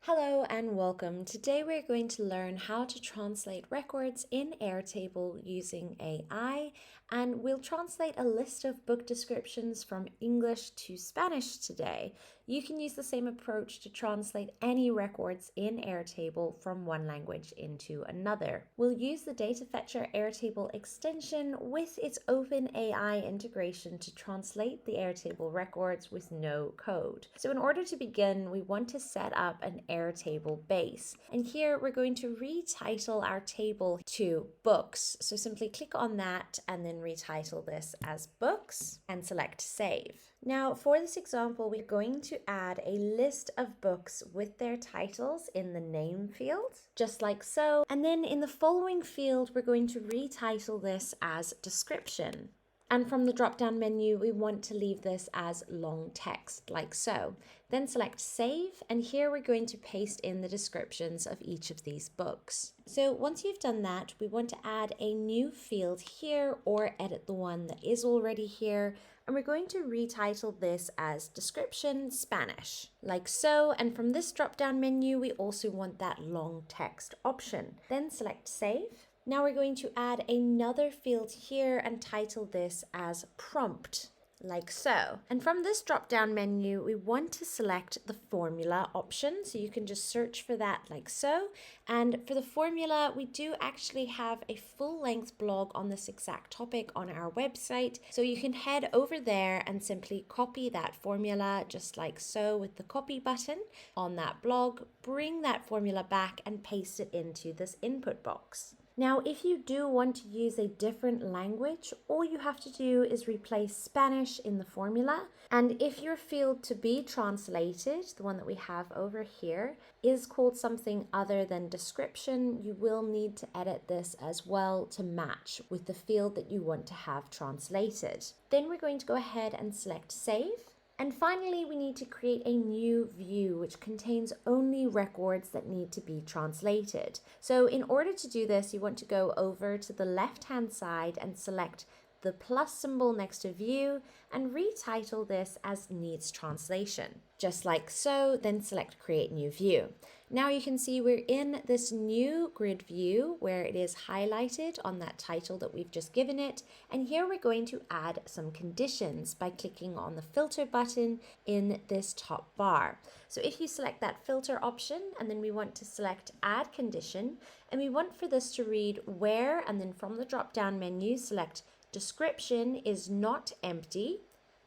Hello and welcome. Today we're going to learn how to translate records in Airtable using AI, and we'll translate a list of book descriptions from English to Spanish today. You can use the same approach to translate any records in Airtable from one language into another. We'll use the Data Fetcher Airtable extension with its OpenAI integration to translate the Airtable records with no code. So in order to begin, we want to set up an Airtable base. And here we're going to retitle our table to books. So simply click on that and then retitle this as books and select save. Now for this example, we're going to add a list of books with their titles in the name field, just like so. And then in the following field, we're going to retitle this as description. And from the drop-down menu, we want to leave this as long text, like so. Then select Save, and here we're going to paste in the descriptions of each of these books. So once you've done that, we want to add a new field here or edit the one that is already here. And we're going to retitle this as Description Spanish, like so. And from this drop-down menu, we also want that long text option. Then select Save. Now we're going to add another field here and title this as prompt, like so. And from this drop-down menu, we want to select the formula option. So you can just search for that like so. And for the formula, we do actually have a full-length blog on this exact topic on our website. So you can head over there and simply copy that formula just like so with the copy button on that blog, bring that formula back and paste it into this input box. Now, if you do want to use a different language, all you have to do is replace Spanish in the formula. And if your field to be translated, the one that we have over here, is called something other than description, you will need to edit this as well to match with the field that you want to have translated. Then we're going to go ahead and select Save. And finally, we need to create a new view which contains only records that need to be translated. So in order to do this, you want to go over to the left-hand side and select the plus symbol next to view and retitle this as needs translation. Just like so, then select create new view. Now you can see we're in this new grid view where it is highlighted on that title that we've just given it. And here we're going to add some conditions by clicking on the filter button in this top bar. So if you select that filter option and then we want to select add condition, and we want for this to read where, and then from the drop down menu select description is not empty,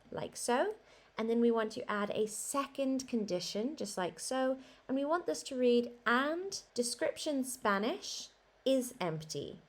like so. And then we want to add a second condition, just like so. And we want this to read, and description Spanish is empty.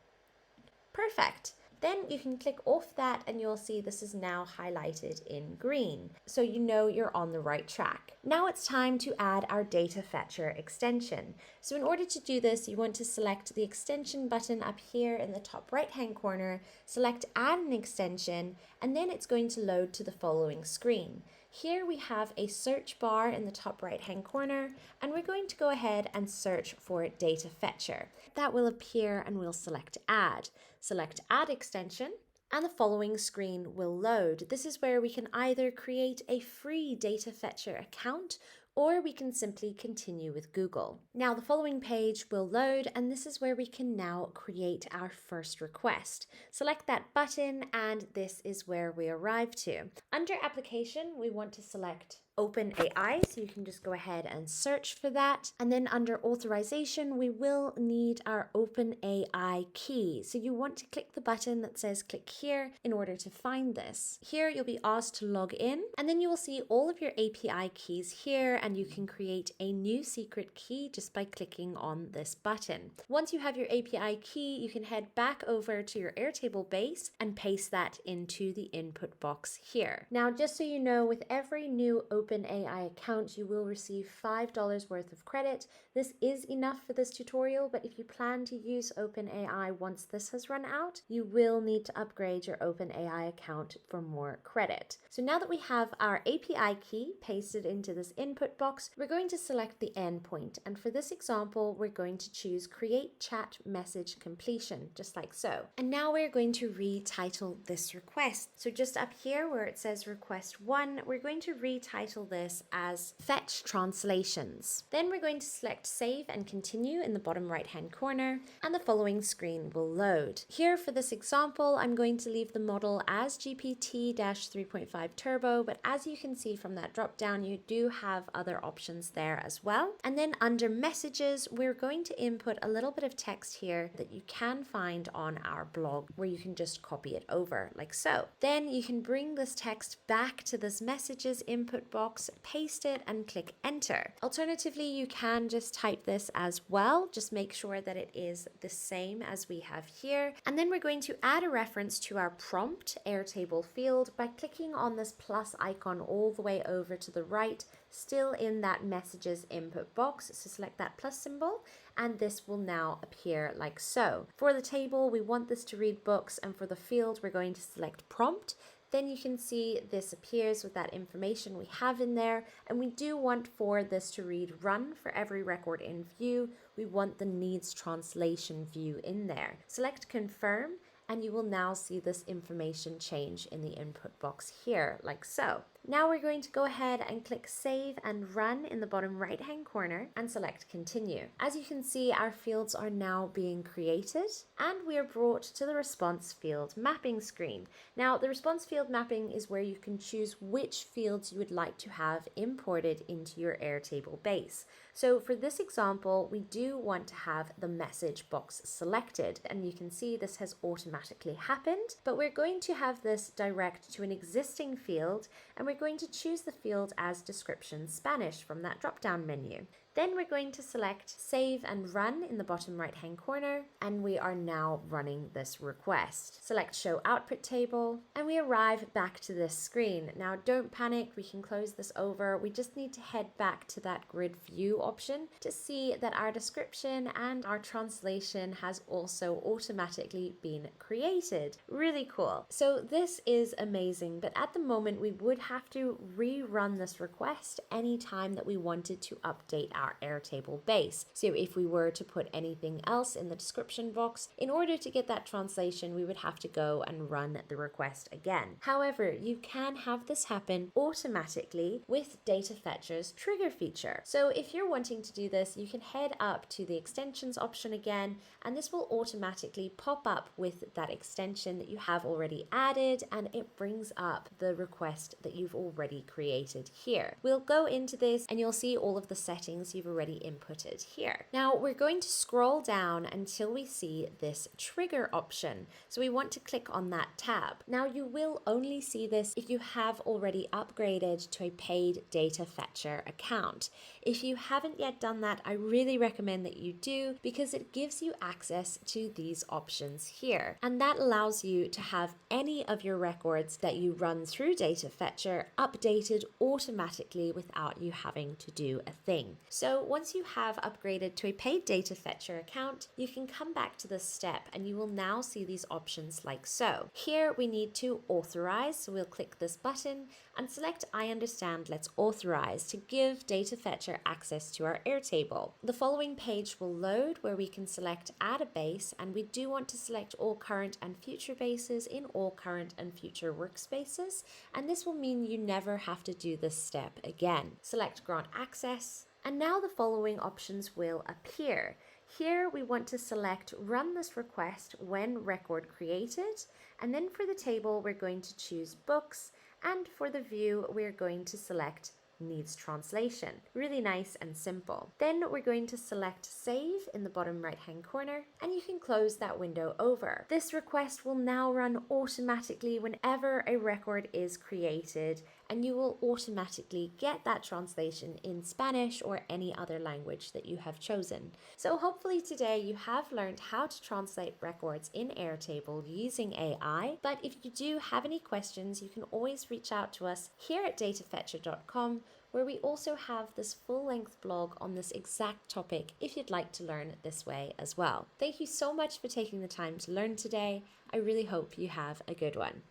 Perfect. Then you can click off that and you'll see this is now highlighted in green. So you know you're on the right track. Now it's time to add our Data Fetcher extension. So in order to do this, you want to select the extension button up here in the top right-hand corner, select add an extension, and then it's going to load to the following screen. Here we have a search bar in the top right-hand corner, and we're going to go ahead and search for Data Fetcher. That will appear and we'll select add. Select add extension, and the following screen will load. This is where we can either create a free Data Fetcher account or we can simply continue with Google. Now the following page will load, and this is where we can now create our first request. Select that button and this is where we arrive to. Under application, we want to select OpenAI, so you can just go ahead and search for that. And then under authorization, we will need our OpenAI key. So you want to click the button that says click here in order to find this. Here you'll be asked to log in, and then you will see all of your API keys here, and you can create a new secret key just by clicking on this button. Once you have your API key, you can head back over to your Airtable base and paste that into the input box here. Now, just so you know, with every new OpenAI account, you will receive $5 worth of credit. This is enough for this tutorial, but if you plan to use OpenAI once this has run out, you will need to upgrade your OpenAI account for more credit. So now that we have our API key pasted into this input box, we're going to select the endpoint. And for this example, we're going to choose Create Chat Message Completion, just like so. And now we're going to retitle this request. So just up here where it says request 1, we're going to retitle title this as Fetch Translations. Then we're going to select Save and Continue in the bottom right-hand corner, and the following screen will load. Here for this example, I'm going to leave the model as GPT-3.5 Turbo, but as you can see from that drop-down, you do have other options there as well. And then under Messages, we're going to input a little bit of text here that you can find on our blog, where you can just copy it over like so. Then you can bring this text back to this Messages input box, paste it, and click Enter. Alternatively, you can just type this as well. Just make sure that it is the same as we have here. And then we're going to add a reference to our prompt Airtable field by clicking on this plus icon all the way over to the right, still in that Messages input box. So select that plus symbol, and this will now appear like so. For the table, we want this to read books, and for the field, we're going to select prompt. Then you can see this appears with that information we have in there, and we do want for this to read run for every record in view. We want the needs translation view in there. Select confirm, and you will now see this information change in the input box here, like so. Now we're going to go ahead and click Save and Run in the bottom right-hand corner and select Continue. As you can see, our fields are now being created, and we are brought to the response field mapping screen. Now, the response field mapping is where you can choose which fields you would like to have imported into your Airtable base. So for this example, we do want to have the message box selected, and you can see this has automatically happened, but we're going to have this direct to an existing field, and we're going to choose the field as Description Spanish from that drop-down menu. Then we're going to select Save and Run in the bottom right-hand corner, and we are now running this request. Select Show Output Table, and we arrive back to this screen. Now don't panic, we can close this over. We just need to head back to that grid view option to see that our description and our translation has also automatically been created. Really cool. So this is amazing, but at the moment we would have to rerun this request anytime that we wanted to update our Airtable base. So if we were to put anything else in the description box, in order to get that translation, we would have to go and run the request again. However, you can have this happen automatically with Data Fetcher's trigger feature. So if you're wanting to do this, you can head up to the extensions option again, and this will automatically pop up with that extension that you have already added, and it brings up the request that you've already created here. We'll go into this and you'll see all of the settings you've already inputted here. Now we're going to scroll down until we see this trigger option. So we want to click on that tab. Now you will only see this if you have already upgraded to a paid Data Fetcher account. If you haven't yet done that, I really recommend that you do, because it gives you access to these options here. And that allows you to have any of your records that you run through Data Fetcher updated automatically without you having to do a thing. So once you have upgraded to a paid Data Fetcher account, you can come back to this step and you will now see these options like so. Here we need to authorize, so we'll click this button and select I understand, let's authorize to give Data Fetcher access to our Airtable. The following page will load where we can select add a base, and we do want to select all current and future bases in all current and future workspaces, and this will mean you never have to do this step again. Select grant access, and now the following options will appear. Here we want to select run this request when record created, and then for the table we're going to choose books, and for the view we're going to select needs translation. Really nice and simple. Then we're going to select save in the bottom right hand corner, and you can close that window over. This request will now run automatically whenever a record is created, and you will automatically get that translation in Spanish or any other language that you have chosen. So hopefully today you have learned how to translate records in Airtable using AI, but if you do have any questions, you can always reach out to us here at datafetcher.com, where we also have this full-length blog on this exact topic if you'd like to learn this way as well. Thank you so much for taking the time to learn today. I really hope you have a good one.